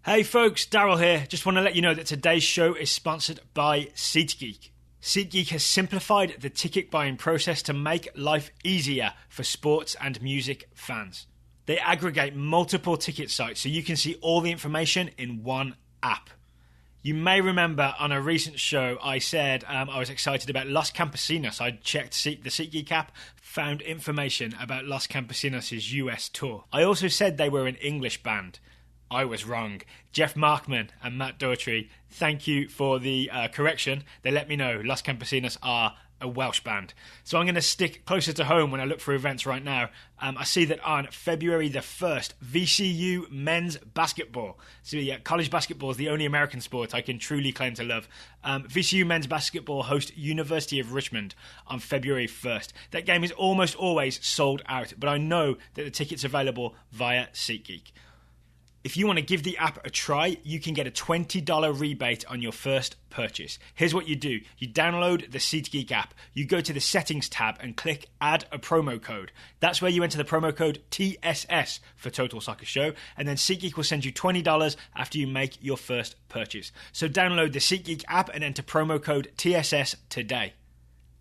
Hey folks, Daryl here. Just want to let you know that today's show is sponsored by SeatGeek. SeatGeek has simplified the ticket buying process to make life easier for sports and music fans. They aggregate multiple ticket sites so you can see all the information in one app. You may remember on a recent show I said I was excited about Los Campesinos. I checked the SeatGeek app, found information about Los Campesinos' US tour. I also said they were an English band. I was wrong. Jeff Markman and Matt Daughtry, thank you for the correction. They let me know Los Campesinos are a Welsh band. So I'm going to stick closer to home when I look for events right now. I see that on February the 1st, VCU men's basketball. So yeah, college basketball is the only American sport I can truly claim to love. VCU men's basketball host University of Richmond on February 1st. That game is almost always sold out, but I know that the ticket's available via SeatGeek. If you want to give the app a try, you can get a $20 rebate on your first purchase. Here's what you do. You download the SeatGeek app. You go to the settings tab and click add a promo code. That's where you enter the promo code TSS for Total Soccer Show. And then SeatGeek will send you $20 after you make your first purchase. So download the SeatGeek app and enter promo code TSS today.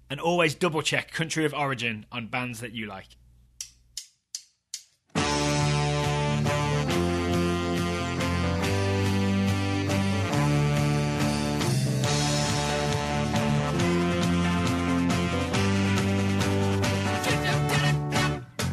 And always double check country of origin on bands that you like.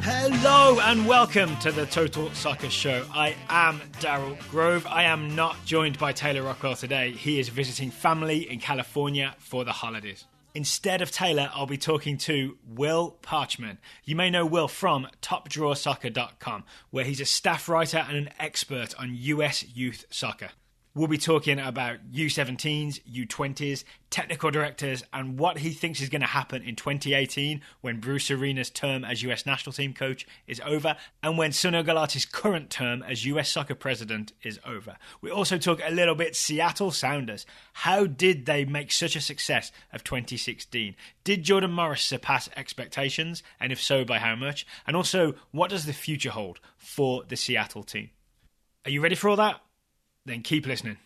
Hello and welcome to the Total Soccer Show. I am Daryl Grove. I am not joined by Taylor Rockwell today. He is visiting family in California for the holidays. Instead of Taylor, I'll be talking to Will Parchman. You may know Will from topdrawersoccer.com, where he's a staff writer and an expert on US youth soccer. We'll be talking about U17s, U20s, technical directors, and what he thinks is going to happen in 2018 when Bruce Arena's term as US national team coach is over and when Sunil Gulati's current term as US soccer president is over. We also talk a little bit Seattle Sounders. How did they make such a success of 2016? Did Jordan Morris surpass expectations? And if so, by how much? And also, what does the future hold for the Seattle team? Are you ready for all that? Then keep listening.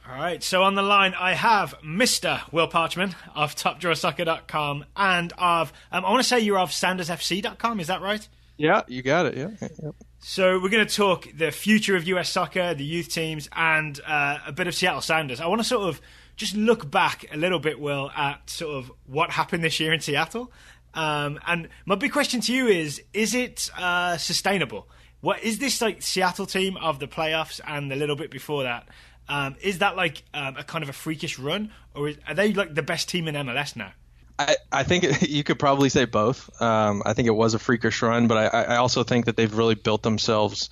All right, so on the line I have Mr. Will Parchman of topdrawersoccer.com and of, I want to say you're of SoundersFC.com, is that right? Yeah, you got it, yeah. Yep. So we're going to talk the future of US soccer, the youth teams, and a bit of Seattle Sounders. I want to sort of just look back a little bit, Will, at sort of what happened this year in Seattle. And my big question to you is it sustainable? What is this like Seattle team of the playoffs and a little bit before that? Is that like a kind of a freakish run, or are they like the best team in MLS now? I think you could probably say both. I think it was a freakish run, but I also think that they've really built themselves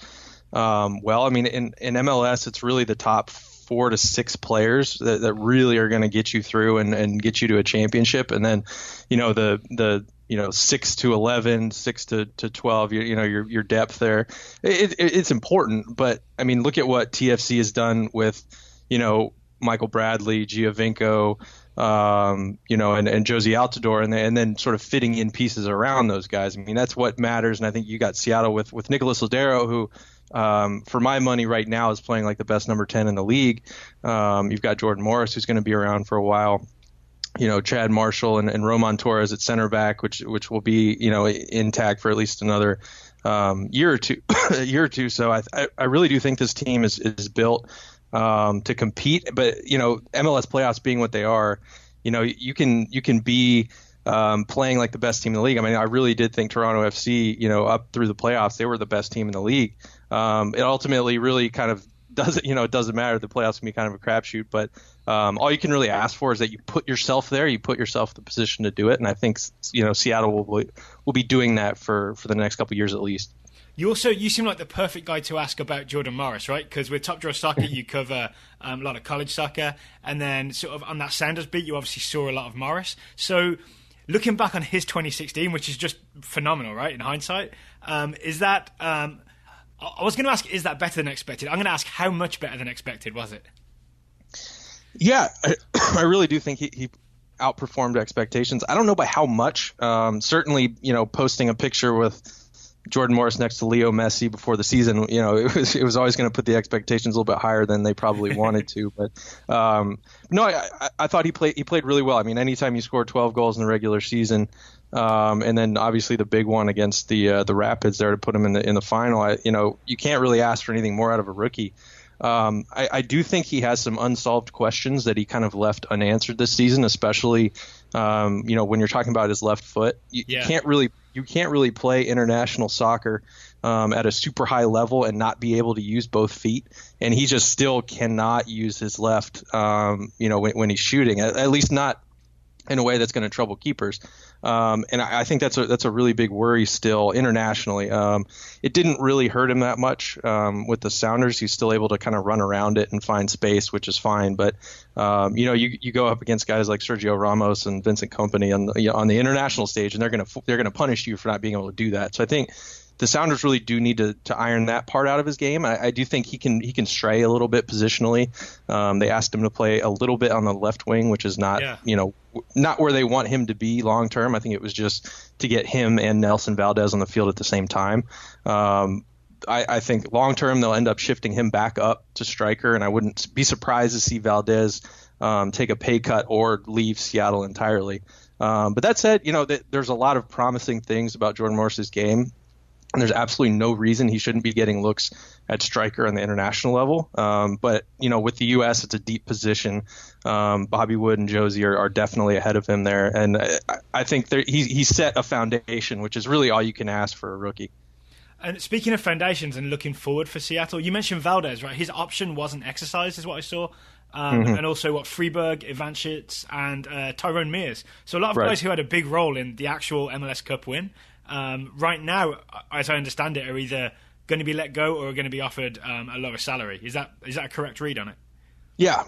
well. I mean, in MLS, it's really the top 4 to 6 players that really are going to get you through and get you to a championship, and then the 6 to 11, 6 to 12, your depth there. It's important, but I mean, look at what TFC has done with, Michael Bradley, Giovinco, and Josie Altidore, and then sort of fitting in pieces around those guys. I mean, that's what matters. And I think you got Seattle with Nicolas Lodeiro, who, for my money right now is playing like the best number 10 in the league. You've got Jordan Morris, who's going to be around for a while. Chad Marshall and Roman Torres at center back, which will be, intact for at least another year or two. So I really do think this team is built to compete. But MLS playoffs being what they are, you can be playing like the best team in the league. I mean, I really did think Toronto FC, up through the playoffs, they were the best team in the league. It ultimately really kind of doesn't, it doesn't matter. The playoffs can be kind of a crapshoot, but all you can really ask for is that you put yourself there, you put yourself in the position to do it. And I think, Seattle will be doing that for the next couple of years at least. You seem like the perfect guy to ask about Jordan Morris, right? Because with Top Draw Soccer, you cover a lot of college soccer, and then sort of on that Sounders beat, you obviously saw a lot of Morris. So looking back on his 2016, which is just phenomenal, right, in hindsight, is that I was going to ask, is that better than expected? I'm going to ask, how much better than expected was it? Yeah, I really do think he outperformed expectations. I don't know by how much. Certainly, posting a picture with Jordan Morris next to Leo Messi before the season, it was always going to put the expectations a little bit higher than they probably wanted to. But no, I thought he played really well. I mean, anytime you score 12 goals in the regular season, and then obviously the big one against the Rapids there to put him in the final, you can't really ask for anything more out of a rookie. I do think he has some unsolved questions that he kind of left unanswered this season, especially when you're talking about his left foot. You can't really play international soccer at a super high level and not be able to use both feet. And he just still cannot use his left, when he's shooting, at least not in a way that's going to trouble keepers. And I think that's a really big worry still internationally. It didn't really hurt him that much with the Sounders. He's still able to kind of run around it and find space, which is fine. But you go up against guys like Sergio Ramos and Vincent Kompany on the international stage, and they're gonna punish you for not being able to do that. So I think the Sounders really do need to iron that part out of his game. I do think he can stray a little bit positionally. They asked him to play a little bit on the left wing, which is not not where they want him to be long term. I think it was just to get him and Nelson Valdez on the field at the same time. I think long term they'll end up shifting him back up to striker, and I wouldn't be surprised to see Valdez take a pay cut or leave Seattle entirely. But that said, there's a lot of promising things about Jordan Morris's game. And there's absolutely no reason he shouldn't be getting looks at striker on the international level. But, with the U.S., it's a deep position. Bobby Wood and Josie are definitely ahead of him there. And I think he set a foundation, which is really all you can ask for a rookie. And speaking of foundations and looking forward for Seattle, you mentioned Valdez, right? His option wasn't exercised, is what I saw. And also Freeberg, Ivanchitz, and Tyrone Mears. So a lot of guys who had a big role in the actual MLS Cup win. Right now, as I understand it, are either going to be let go or are going to be offered a lower salary. Is that a correct read on it? Yeah.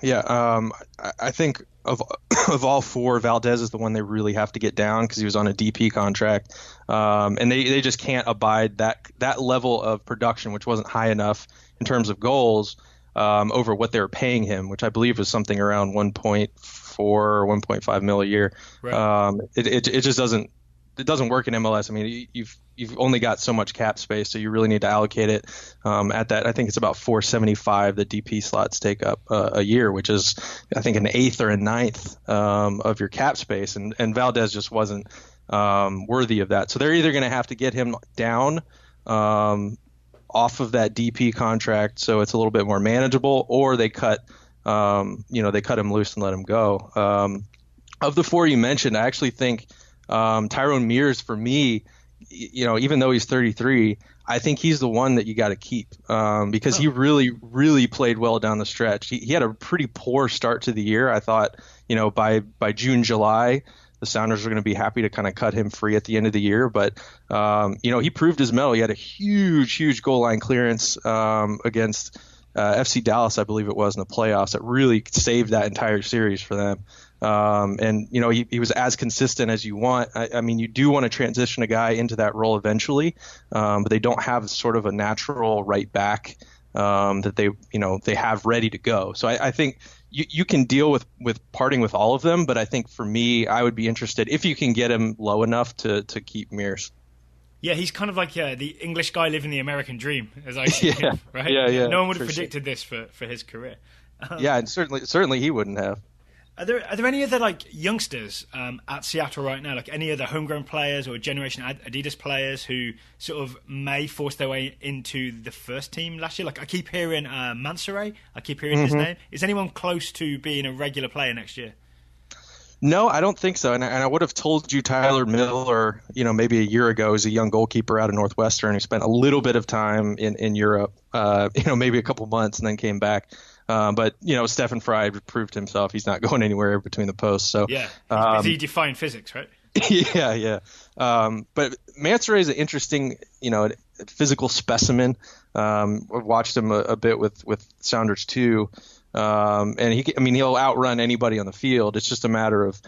I think of all four, Valdez is the one they really have to get down because he was on a DP contract, and they just can't abide that level of production, which wasn't high enough in terms of goals over what they were paying him, which I believe was something around 1.4 or 1.5 mil a year. Right. It just doesn't. It doesn't work in MLS. I mean, you've only got so much cap space, so you really need to allocate it at that. I think it's about $475 the DP slots take up a year, which is I think an eighth or a ninth of your cap space, and Valdez just wasn't worthy of that. So they're either going to have to get him down off of that DP contract so it's a little bit more manageable, or they cut him loose and let him go. Of the four you mentioned, I actually think Tyrone Mears, for me, even though he's 33, I think he's the one that you got to keep because he really, really played well down the stretch. He had a pretty poor start to the year. I thought, by June, July, the Sounders were going to be happy to kind of cut him free at the end of the year. But, he proved his mettle. He had a huge, huge goal line clearance against FC Dallas, I believe it was, in the playoffs that really saved that entire series for them. And he was as consistent as you want. I mean, you do want to transition a guy into that role eventually, but they don't have sort of a natural right back that they have ready to go. So I think you can deal with parting with all of them, but I think for me, I would be interested if you can get him low enough to keep Mears. Yeah, he's kind of like the English guy living the American dream, as I see him, right? Yeah. No one would have predicted this for his career. And certainly he wouldn't have. Are there any other youngsters at Seattle right now, like any other homegrown players or Generation Adidas players who sort of may force their way into the first team last year? Like I keep hearing Mansoray, I keep hearing his name. Is anyone close to being a regular player next year? No, I don't think so. And I would have told you Tyler Miller, maybe a year ago, as a young goalkeeper out of Northwestern who spent a little bit of time in Europe, maybe a couple months and then came back. But Stefan Frey proved himself. He's not going anywhere between the posts. So yeah, he defined physics, right? Yeah. But Mansoray is an interesting, physical specimen. I've watched him a bit with Sounders too. And he'll outrun anybody on the field. It's just a matter of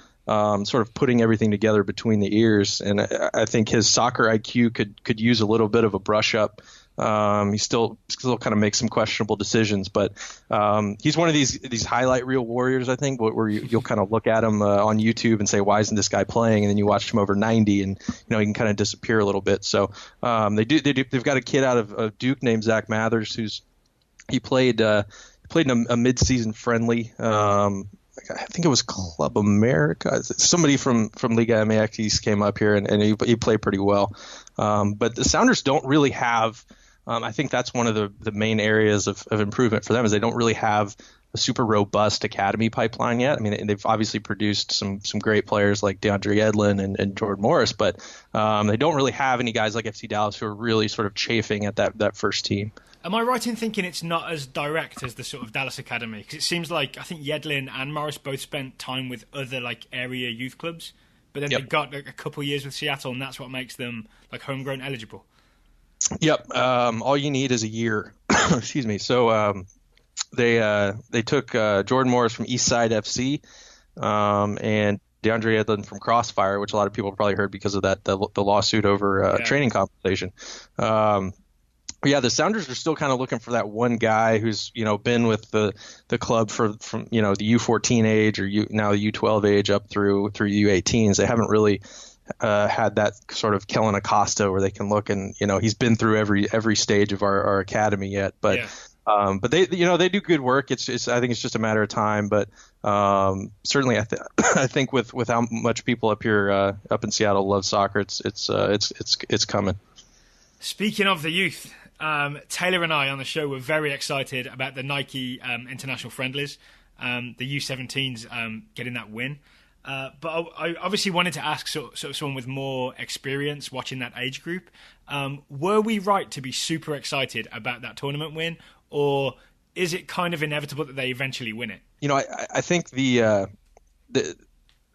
sort of putting everything together between the ears. And I think his soccer IQ could use a little bit of a brush up He still kind of makes some questionable decisions, but he's one of these highlight reel warriors, I think, where you'll kind of look at him on YouTube and say, why isn't this guy playing? And then you watch him over 90, and he can kind of disappear a little bit. So they've got a kid out of Duke named Zach Mathers he played in a mid-season friendly. I think it was Club America. Somebody from Liga MX came up here and he played pretty well. But the Sounders don't really have. I think that's one of the main areas of improvement for them is they don't really have a super robust academy pipeline yet. I mean, they've obviously produced some great players like DeAndre Edlin and Jordan Morris, but they don't really have any guys like FC Dallas who are really sort of chafing at that first team. Am I right in thinking it's not as direct as the sort of Dallas Academy? Because it seems like I think Yedlin and Morris both spent time with other like area youth clubs, but then they got like, a couple years with Seattle, and that's what makes them like homegrown eligible. Yep. All you need is a year. Excuse me. So they took Jordan Morris from Eastside FC and DeAndre Edlin from Crossfire, which a lot of people probably heard because of the lawsuit over training compensation. The Sounders are still kind of looking for that one guy who's been with the club from the U14 age or now the U12 age up through U18s. They haven't really had that sort of Kellen Acosta where they can look and he's been through every stage of our academy yet. But they they do good work. It's I think it's just a matter of time. But certainly I think with how much people up here up in Seattle love soccer, it's coming. Speaking of the youth. Taylor and I on the show were very excited about the Nike international friendlies, the U17s getting that win. But I obviously wanted to ask sort of someone with more experience watching that age group. Were we right to be super excited about that tournament win, or is it kind of inevitable that they eventually win it? I think the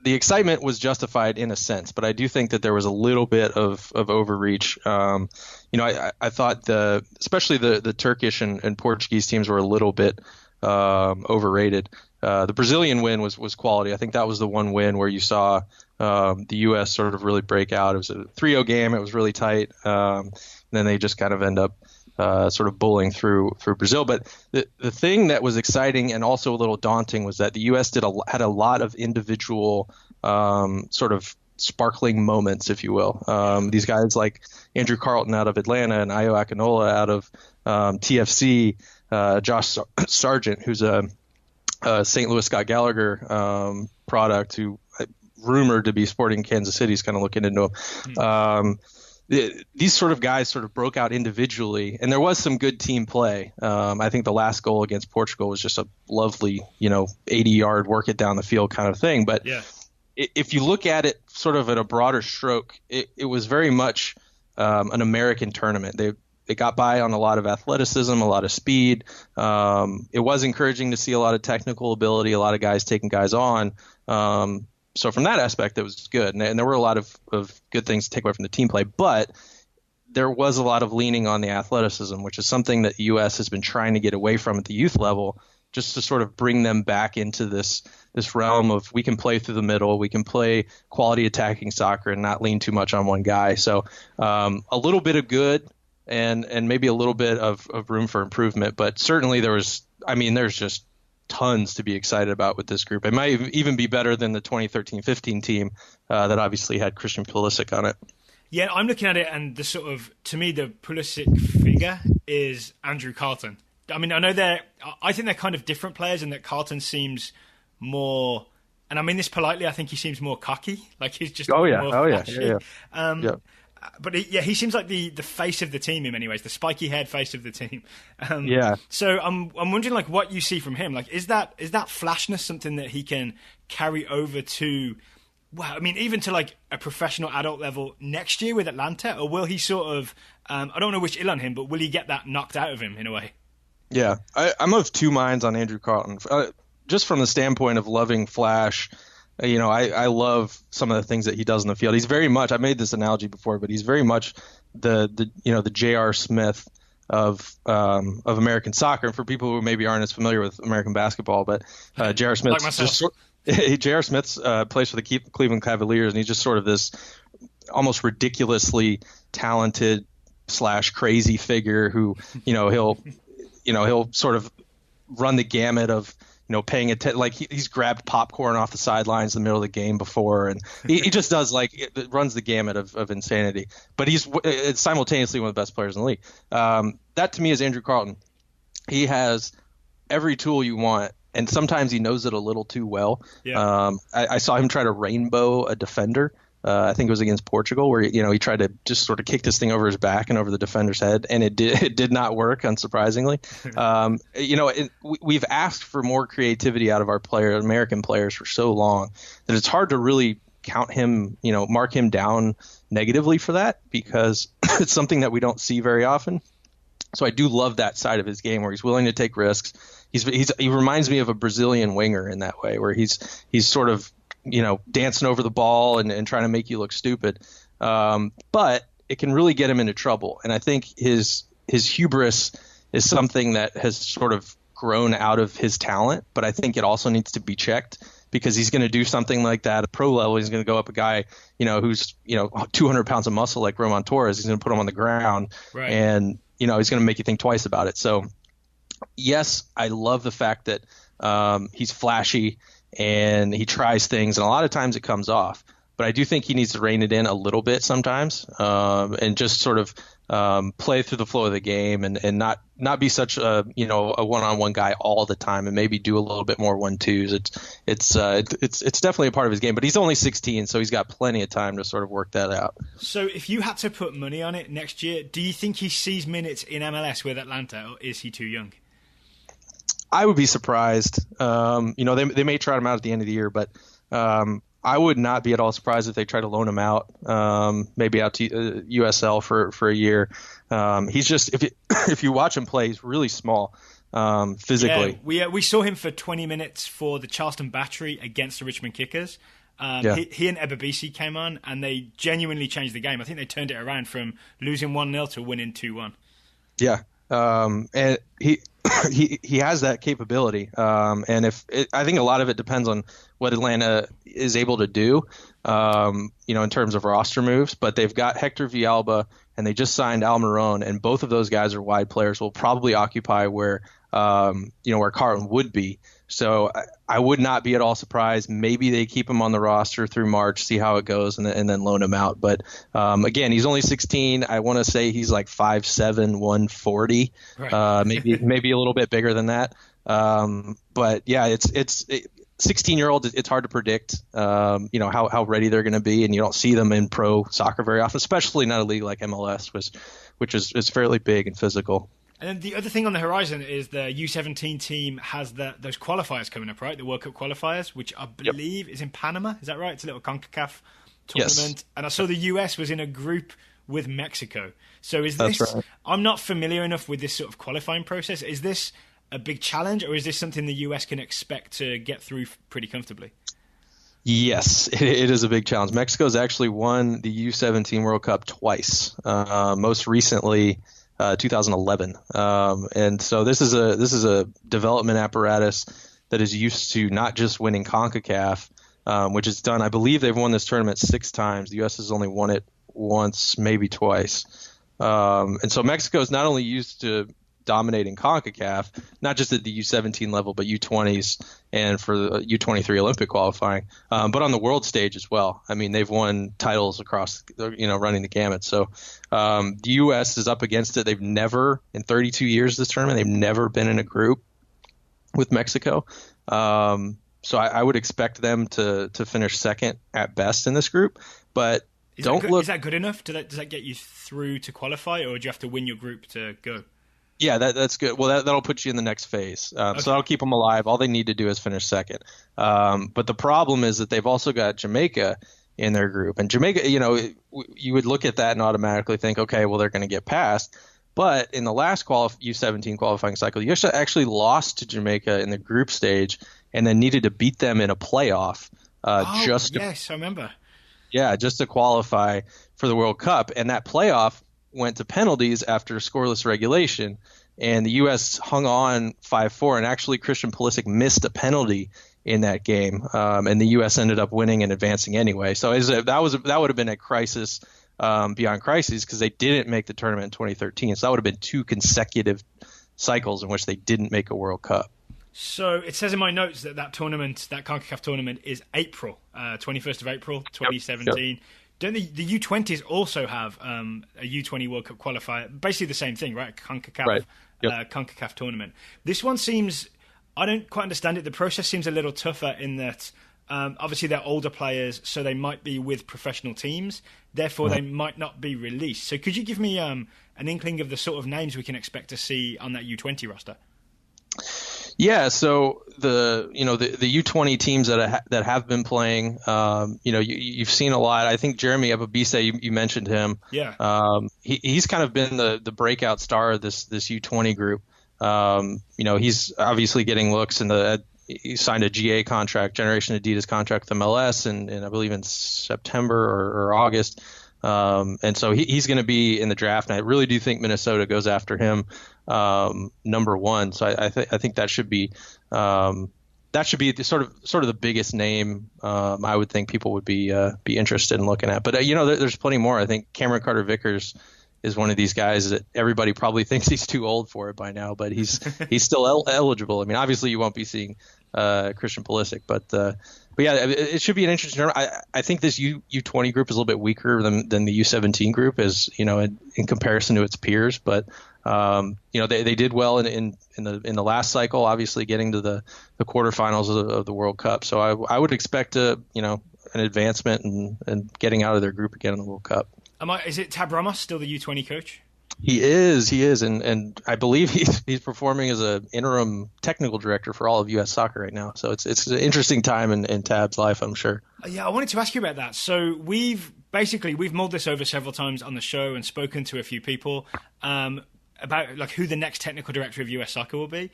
excitement was justified in a sense, but I do think that there was a little bit of overreach. I thought especially the Turkish and Portuguese teams were a little bit overrated. The Brazilian win was quality. I think that was the one win where you saw the U.S. sort of really break out. It was a 3-0 game. It was really tight. And then they just kind of end up sort of bullying through Brazil. But the thing that was exciting and also a little daunting was that the U.S. had a lot of individual sort of sparkling moments, if you will. These guys like Andrew Carlton out of Atlanta and Ayo Akinola out of TFC, Josh Sargent, who's a St. Louis Scott Gallagher product who rumored to be sporting Kansas City is kind of looking into him. These sort of guys sort of broke out individually, and there was some good team play. I think the last goal against Portugal was just a lovely, 80-yard work it down the field kind of thing. But if you look at it sort of at a broader stroke, it was very much an American tournament. They got by on a lot of athleticism, a lot of speed. It was encouraging to see a lot of technical ability, a lot of guys taking guys on. So from that aspect, it was good. And there were a lot of good things to take away from the team play. But there was a lot of leaning on the athleticism, which is something that the U.S. has been trying to get away from at the youth level, just to sort of bring them back into this realm of we can play through the middle, we can play quality attacking soccer and not lean too much on one guy. So a little bit of good and maybe a little bit of room for improvement. But certainly there's just tons to be excited about with this group. It might even be better than the 2013-15 team that obviously had Christian Pulisic on it. Yeah, I'm looking at it, and to me, the Pulisic figure is Andrew Carlton. I mean, I think they're kind of different players, and that Carlton seems more, and I mean this politely, I think he seems more cocky. Like he's just more flashy. Yeah. But he seems like the face of the team in many ways, the spiky haired face of the team. So I'm wondering like what you see from him. Like is that flashness something that he can carry over to? Well, I mean, even to like a professional adult level next year with Atlanta, or will he sort of? I don't want to wish ill on him, but will he get that knocked out of him in a way? Yeah, I'm of two minds on Andrew Carlton. Just from the standpoint of loving flash. I love some of the things that he does in the field. He's very much, I made this analogy before, but he's very much the J.R. Smith of American soccer. And for people who maybe aren't as familiar with American basketball, but J.R. Smith, J.R. Smith plays for the Cleveland Cavaliers, and he's just sort of this almost ridiculously talented, / crazy figure who, he'll sort of run the gamut of, paying attention. Like he's grabbed popcorn off the sidelines in the middle of the game before, and he just does runs the gamut of insanity. But he's simultaneously one of the best players in the league. That to me is Andrew Carleton. He has every tool you want, and sometimes he knows it a little too well. Yeah. I saw him try to rainbow a defender. I think it was against Portugal, where he tried to just sort of kick this thing over his back and over the defender's head, and it did not work, unsurprisingly. We've asked for more creativity out of our American players for so long that it's hard to really count him, mark him down negatively for that, because it's something that we don't see very often. So I do love that side of his game where he's willing to take risks. He reminds me of a Brazilian winger in that way, where he's sort of dancing over the ball and trying to make you look stupid. But it can really get him into trouble. And I think his hubris is something that has sort of grown out of his talent, but I think it also needs to be checked, because he's going to do something like that at pro level. He's going to go up a guy, who's 200 pounds of muscle like Roman Torres. He's going to put him on the ground, right. And he's going to make you think twice about it. So yes, I love the fact that he's flashy and he tries things, and a lot of times it comes off. But I do think he needs to rein it in a little bit sometimes, and just sort of play through the flow of the game, and not be such a one-on-one guy all the time, and maybe do a little bit more 1-2s. It's definitely a part of his game, but he's only 16, so he's got plenty of time to sort of work that out. So if you had to put money on it next year, do you think he sees minutes in MLS with Atlanta, or is he too young? I would be surprised. They may try him out at the end of the year, but I would not be at all surprised if they try to loan him out, maybe out to USL for a year. He's just, if you watch him play, he's really small physically. Yeah, we saw him for 20 minutes for the Charleston Battery against the Richmond Kickers. He and Ebabisi came on, and they genuinely changed the game. I think they turned it around from losing 1-0 to winning 2-1. Yeah. And he has that capability. And I think a lot of it depends on what Atlanta is able to do, in terms of roster moves. But they've got Hector Villalba, and they just signed Almiron, and both of those guys are wide players, will probably occupy where Carleton would be. So I would not be at all surprised. Maybe they keep him on the roster through March, see how it goes, and then loan him out. But again, he's only 16. I want to say he's like 5'7", 140, right. maybe a little bit bigger than that. But yeah, it's 16-year-olds. It's hard to predict, how ready they're going to be, and you don't see them in pro soccer very often, especially not a league like MLS, which is fairly big and physical. And then the other thing on the horizon is the U17 team has those qualifiers coming up, right? The World Cup qualifiers, which I believe is in Panama. Is that right? It's a little CONCACAF tournament. Yes. And I saw the US was in a group with Mexico. So is this... That's right. I'm not familiar enough with this sort of qualifying process. Is this a big challenge, or is this something the US can expect to get through pretty comfortably? Yes, it is a big challenge. Mexico's actually won the U17 World Cup twice. Most recently... 2011, and so this is a development apparatus that is used to not just winning CONCACAF, which is done. I believe they've won this tournament 6 times. The U.S. has only won it once, maybe twice, and so Mexico is not only used to dominating CONCACAF, not just at the U17 level, but U20s and for the U23 Olympic qualifying, but on the world stage as well. I mean, they've won titles across, running the gamut. So the U.S. is up against it. They've never, in 32 years this tournament, they've never been in a group with Mexico. So I would expect them to finish second at best in this group, but is that good enough? Does that get you through to qualify, or do you have to win your group to go? Yeah, that's good. Well, that'll put you in the next phase. Okay. So that'll keep them alive. All they need to do is finish second. But the problem is that they've also got Jamaica in their group. And Jamaica, you would look at that and automatically think, okay, well, they're going to get past. But in the last U17 qualifying cycle, you actually lost to Jamaica in the group stage and then needed to beat them in a playoff. Yes, I remember. Yeah, just to qualify for the World Cup. And that playoff went to penalties after scoreless regulation, and the U.S. hung on 5-4, and actually Christian Pulisic missed a penalty in that game, and the U.S. ended up winning and advancing anyway. So that would have been a crisis Beyond Crises because they didn't make the tournament in 2013. So that would have been 2 consecutive cycles in which they didn't make a World Cup. So it says in my notes that tournament, that CONCACAF tournament, is April, 21st of April, 2017. Yep. Don't the U20s also have a U20 World Cup qualifier? Basically the same thing, right? CONCACAF, right. Yep. CONCACAF tournament. This one seems, I don't quite understand it. The process seems a little tougher in that obviously they're older players, so they might be with professional teams. Therefore, they might not be released. So could you give me an inkling of the sort of names we can expect to see on that U20 roster? Yeah, so the U20 teams that have been playing, you've seen a lot. I think Jeremy Ebobisse, you mentioned him. Yeah. He's kind of been the breakout star of this U20 group. He's obviously getting looks he signed a GA contract, Generation Adidas contract with MLS, and I believe in September or August. And so he's going to be in the draft, and I really do think Minnesota goes after him number 1. So I think that should be the sort of the biggest name I would think people would be interested in looking at. But there's plenty more. I think Cameron Carter-Vickers is one of these guys that everybody probably thinks he's too old for it by now, but he's still eligible. I mean, obviously you won't be seeing Christian Pulisic, but yeah, it should be an interesting tournament. I think this U20 group is a little bit weaker than the U17 group, as in comparison to its peers. But they did well in the last cycle, obviously getting to the quarterfinals of the World Cup. So I would expect an advancement and getting out of their group again in the World Cup. Is it Tab Ramos still the U20 coach? He is, and I believe he's performing as an interim technical director for all of U.S. soccer right now. So it's an interesting time in Tab's life, I'm sure. Yeah, I wanted to ask you about that. So we've mulled this over several times on the show and spoken to a few people about like who the next technical director of U.S. soccer will be,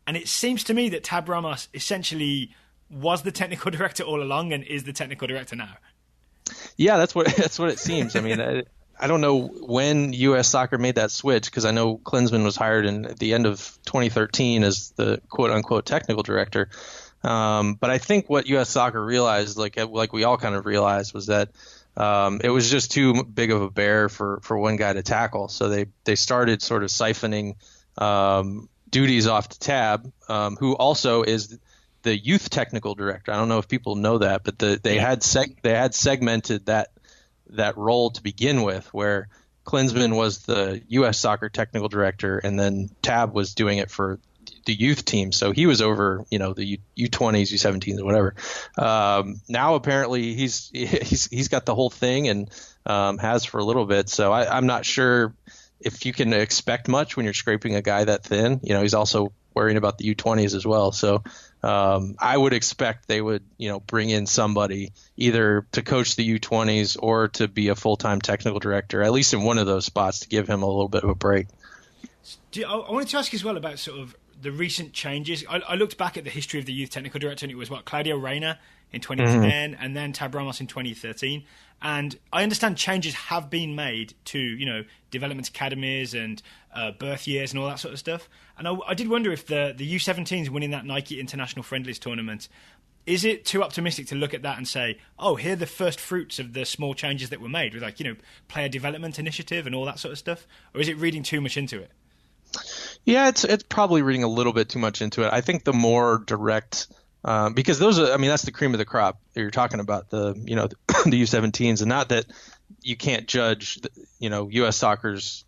and it seems to me that Tab Ramos essentially was the technical director all along and is the technical director now. Yeah, that's what it seems. I mean, I don't know when U.S. Soccer made that switch, because I know Klinsmann was hired at the end of 2013 as the quote-unquote technical director. But I think what U.S. Soccer realized, like we all kind of realized, was that it was just too big of a bear for one guy to tackle. So they started sort of siphoning duties off to Tab, who also is the youth technical director. I don't know if people know that, but they had segmented that role to begin with, where Klinsmann was the U.S. soccer technical director, and then Tab was doing it for the youth team. So he was over, the U20s, U17s, or whatever. Now apparently he's got the whole thing and has for a little bit. So I'm not sure if you can expect much when you're scraping a guy that thin. He's also worrying about the U20s as well. So I would expect they would, bring in somebody either to coach the U20s or to be a full-time technical director, at least in one of those spots, to give him a little bit of a break. I wanted to ask you as well about sort of the recent changes. I looked back at the history of the youth technical director, and it was Claudio Reyna in 2010 and then Tab Ramos in 2013. And I understand changes have been made to, development academies and birth years and all that sort of stuff. And I did wonder if the U17s winning that Nike International Friendlies tournament, is it too optimistic to look at that and say, oh, here are the first fruits of the small changes that were made with player development initiative and all that sort of stuff? Or is it reading too much into it? Yeah, it's probably reading a little bit too much into it. I think the more direct, because those are, that's the cream of the crop that you're talking about, the the U17s, and not that you can't judge, U.S. soccer's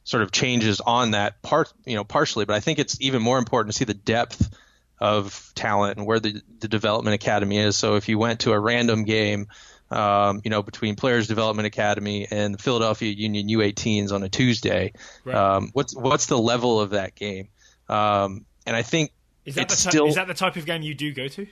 sort of changes on that part, partially, but I think it's even more important to see the depth of talent and where the development academy is. So if you went to a random game, between Players Development Academy and the Philadelphia Union U18s on a Tuesday, right. What's the level of that game? And I think is that the type of game you do go to?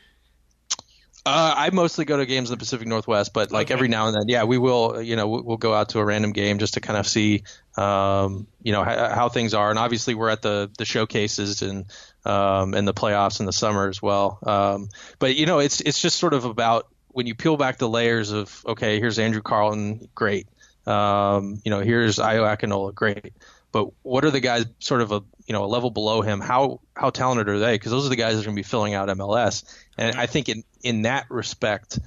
I mostly go to games in the Pacific Northwest, but every now and then, yeah, we will, we'll go out to a random game just to kind of see, how things are. And obviously we're at the showcases and the playoffs in the summer as well. But it's just sort of about, when you peel back the layers of, okay, here's Andrew Carlton, great. Here's Ayo Akinola, great. But what are the guys sort of a level below him? How talented are they? Because those are the guys that are going to be filling out MLS. And I think in that respect,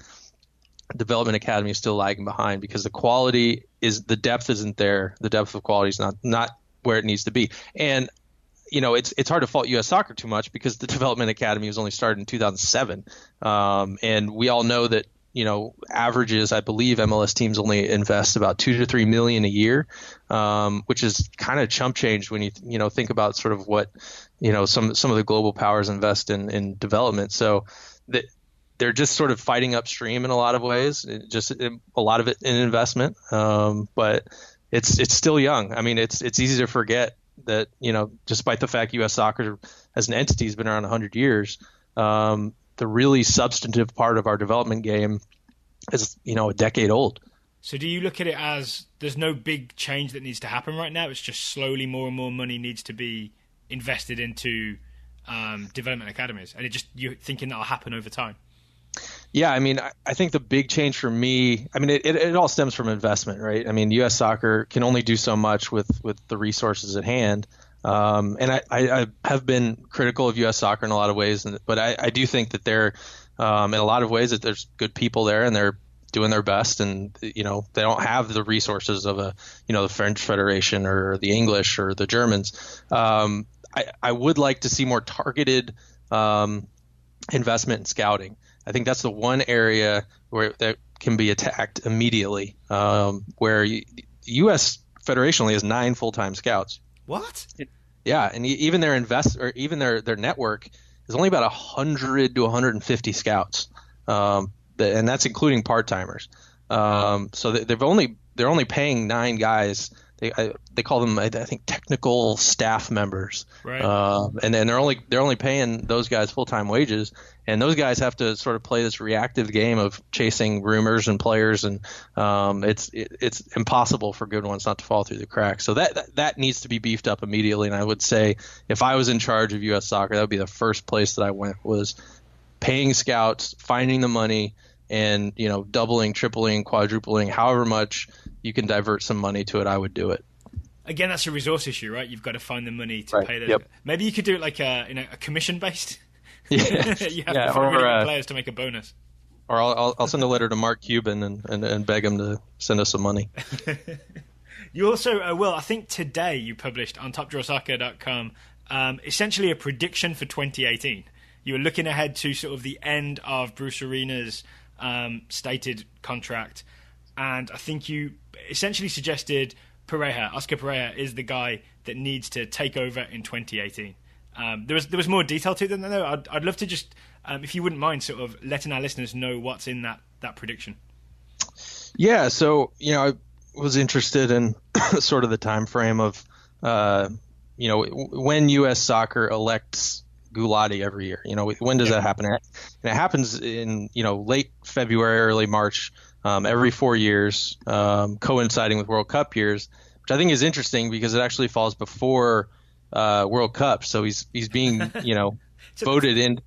development academy is still lagging behind because the depth isn't there. The depth of quality is not where it needs to be. And it's hard to fault U.S. Soccer too much because the development academy was only started in 2007, and we all know that averages. I believe MLS teams only invest about $2 to $3 million a year, which is kind of chump change when you think about sort of what some of the global powers invest in development. So they're just sort of fighting upstream in a lot of ways. A lot of it in investment, but it's still young. I mean, it's easy to forget that despite the fact U.S. Soccer as an entity has been around 100 years, the really substantive part of our development game is a decade old. So do you look at it as there's no big change that needs to happen right now? It's just slowly more and more money needs to be invested into development academies, and you're thinking that'll happen over time? Yeah, I mean, I think the big change for me, I mean, it all stems from investment, right? I mean, U.S. Soccer can only do so much with the resources at hand. And I have been critical of U.S. Soccer in a lot of ways, but I do think that they're in a lot of ways that there's good people there and they're doing their best, and they don't have the resources of the French Federation or the English or the Germans. I would like to see more targeted investment in scouting. I think that's the one area where that can be attacked immediately, where the U.S. Federation only has 9 full-time scouts. What? Yeah, and even their their network is only about 100 to 150 scouts, and that's including part-timers. So they're only paying 9 guys. They call them, I think, technical staff members, right? And then they're only paying those guys full-time wages, and those guys have to sort of play this reactive game of chasing rumors and players, and it's impossible for good ones not to fall through the cracks. So that needs to be beefed up immediately. And I would say if I was in charge of U.S. Soccer, that would be the first place that I went, was paying scouts, finding the money, and doubling, tripling, quadrupling, however much you can divert some money to it, I would do it. Again, that's a resource issue, right? You've got to find the money to pay those. Yep. Maybe you could do it like a commission based. Yeah, you have to find really good players to make a bonus. Or I'll send a letter to Mark Cuban and beg him to send us some money. You also, Will, I think today you published on topdrawsoccer.com essentially a prediction for 2018. You were looking ahead to sort of the end of Bruce Arena's stated contract, and I think you essentially suggested Oscar Pereira is the guy that needs to take over in 2018. There was more detail to it than that, though. I'd love to just, if you wouldn't mind, sort of letting our listeners know what's in that prediction. Yeah, so I was interested in sort of the time frame of when U.S. Soccer elects Gulati every year. When does that happen? And it happens in late February, early March, every 4 years, coinciding with World Cup years, which I think is interesting because it actually falls before World Cup. So he's being voted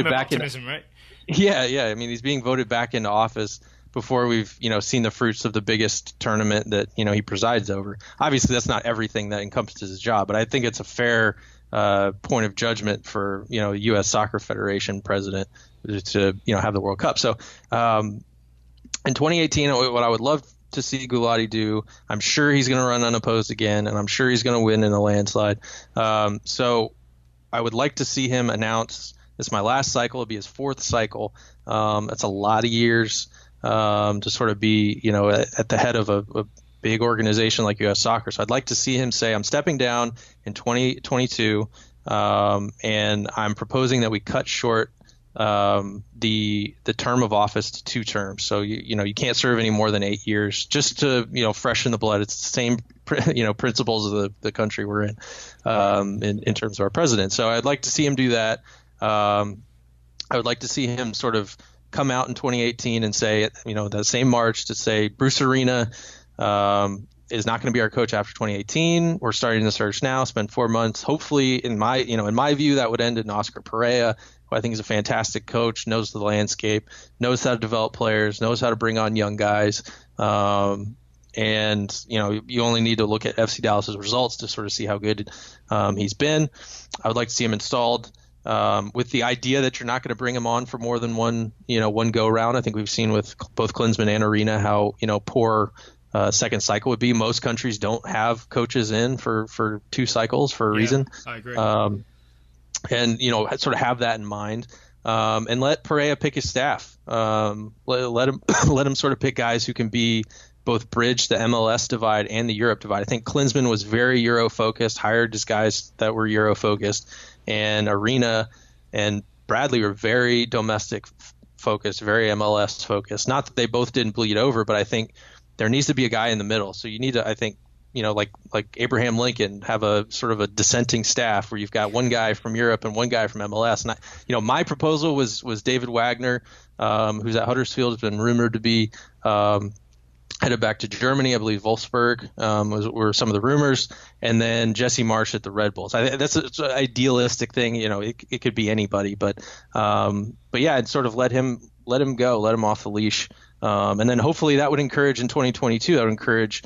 back in, right? Yeah. I mean, he's being voted back into office before we've seen the fruits of the biggest tournament that he presides over. Obviously, that's not everything that encompasses his job, but I think it's a fair point of judgment for U.S. Soccer Federation president to have the World Cup. So in 2018, what I would love to see Gulati do, I'm sure he's going to run unopposed again, and I'm sure he's going to win in a landslide. So I would like to see him announce this is my last cycle. It'll be his 4th cycle. That's a lot of years to sort of be at the head of a big organization like U.S. Soccer. So I'd like to see him say, I'm stepping down in 2022, and I'm proposing that we cut short the term of office to 2 terms. So you can't serve any more than 8 years, just to freshen the blood. It's the same principles of the country we're in terms of our president. So I'd like to see him do that. I would like to see him sort of come out in 2018 and say, that same March, to say Bruce Arena is not going to be our coach after 2018. We're starting the search now. Spend 4 months. Hopefully, in my view, that would end in Oscar Pereira, who I think is a fantastic coach, knows the landscape, knows how to develop players, knows how to bring on young guys. And you only need to look at FC Dallas's results to sort of see how good he's been. I would like to see him installed with the idea that you're not going to bring him on for more than one go round. I think we've seen with both Klinsmann and Arena how, poor second cycle would be. Most countries don't have coaches in for 2 cycles for a reason. I agree. And, sort of have that in mind. And let Perea pick his staff. Let him sort of pick guys who can be both bridge the MLS divide and the Europe divide. I think Klinsmann was very Euro focused, hired just guys that were Euro focused, and Arena and Bradley were very domestic focused, very MLS focused. Not that they both didn't bleed over, but I think there needs to be a guy in the middle. So you need to, I think, like Abraham Lincoln, have a sort of a dissenting staff where you've got one guy from Europe and one guy from MLS. And my proposal was David Wagner, who's at Huddersfield, has been rumored to be headed back to Germany. I believe Wolfsburg were some of the rumors, and then Jesse Marsch at the Red Bulls. That's an idealistic thing. It could be anybody, but yeah, I'd sort of let him go, let him off the leash, and then hopefully that would encourage in 2022. That would encourage,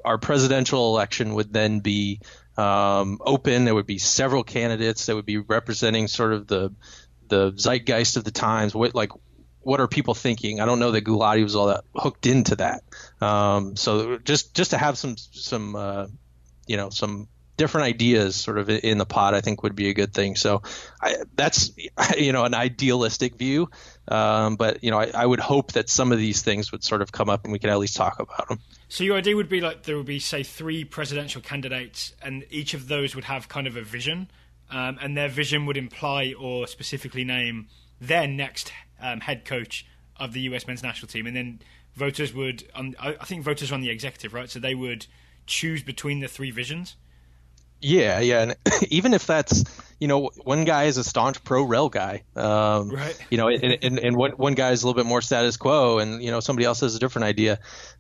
our presidential election would then be open. There would be several candidates that would be representing sort of the zeitgeist of the times. What are people thinking? I don't know that Gulati was all that hooked into that. So just to have some different ideas sort of in the pot, I think would be a good thing. So that's, an idealistic view. But I would hope that some of these things would sort of come up and we could at least talk about them. So your idea would be like there would be, say, 3 presidential candidates, and each of those would have kind of a vision, and their vision would imply or specifically name their next head coach of the US men's national team, and then voters would, I think voters are on the executive, right? So they would choose between the 3 visions. Yeah, and even if that's, one guy is a staunch pro-rel guy, right? And one guy is a little bit more status quo, and somebody else has a different idea.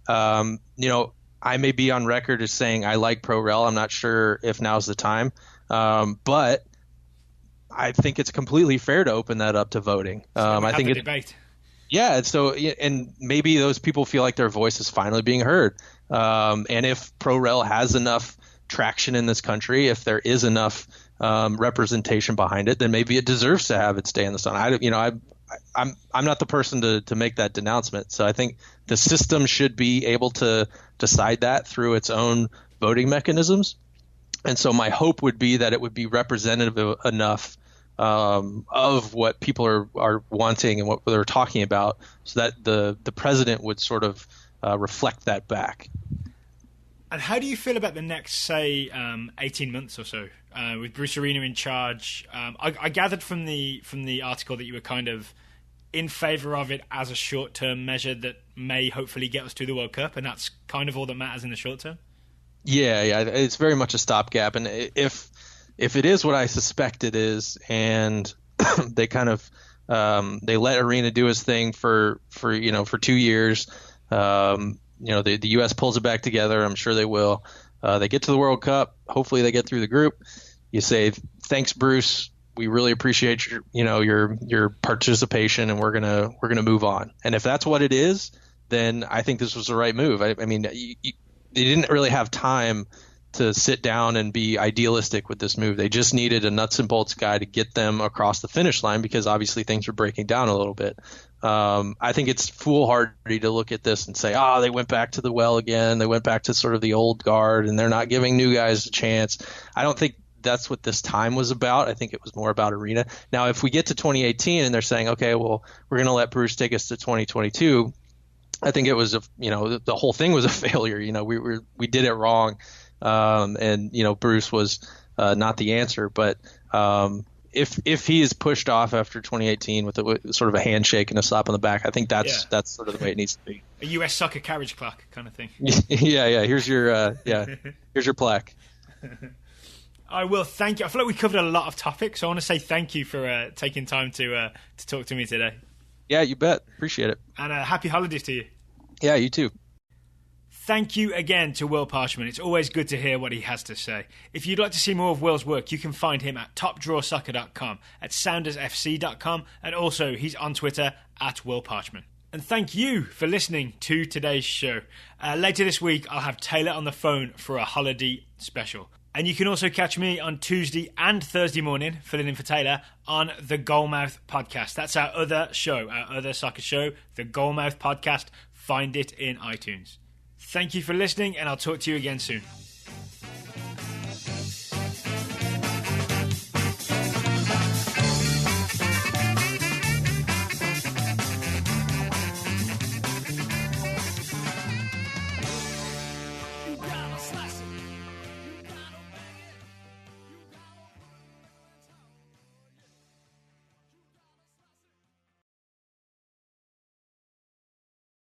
I may be on record as saying I like pro-rel. I'm not sure if now's the time, but I think it's completely fair to open that up to voting. I think it's debate. Yeah, so and maybe those people feel like their voice is finally being heard. And if pro-rel has enough traction in this country, if there is enough representation behind it, then maybe it deserves to have its day in the sun. I'm not the person to make that denouncement. So I think the system should be able to decide that through its own voting mechanisms. And so my hope would be that it would be representative enough of what people are wanting and what they're talking about, so that the president would sort of reflect that back. And how do you feel about the next, say, 18 months or so, with Bruce Arena in charge? I gathered from the article that you were kind of in favour of it as a short-term measure that may hopefully get us to the World Cup, and that's kind of all that matters in the short term? Yeah, it's very much a stopgap. And if it is what I suspect it is, and they kind of they let Arena do his thing for 2 years, the U.S. pulls it back together. I'm sure they will. They get to the World Cup. Hopefully they get through the group. You say, thanks, Bruce. We really appreciate your participation, and we're gonna move on. And if that's what it is, then I think this was the right move. I mean, they didn't really have time to sit down and be idealistic with this move. They just needed a nuts and bolts guy to get them across the finish line, because obviously things were breaking down a little bit. I think it's foolhardy to look at this and say, they went back to the well again. They went back to sort of the old guard, and they're not giving new guys a chance. I don't think that's what this time was about. I think it was more about Arena. Now, if we get to 2018 and they're saying, okay, well, we're going to let Bruce take us to 2022, I think it was the whole thing was a failure. We did it wrong, and Bruce was not the answer. But if he is pushed off after 2018 with sort of a handshake and a slap on the back, I think that's sort of the way it needs to be. A U.S. soccer carriage plaque kind of thing. Yeah. Here's your plaque. I will. Thank you. I feel like we covered a lot of topics. So I want to say thank you for taking time to talk to me today. Yeah, you bet. Appreciate it. And happy holidays to you. Yeah, you too. Thank you again to Will Parchman. It's always good to hear what he has to say. If you'd like to see more of Will's work, you can find him at topdrawsoccer.com, at soundersfc.com, and also he's on Twitter at Will Parchman. And thank you for listening to today's show. Later this week, I'll have Taylor on the phone for a holiday special. And you can also catch me on Tuesday and Thursday morning, filling in for Taylor, on the Goalmouth Podcast. That's our other show, our other soccer show, the Goalmouth Podcast. Find it in iTunes. Thank you for listening, and I'll talk to you again soon.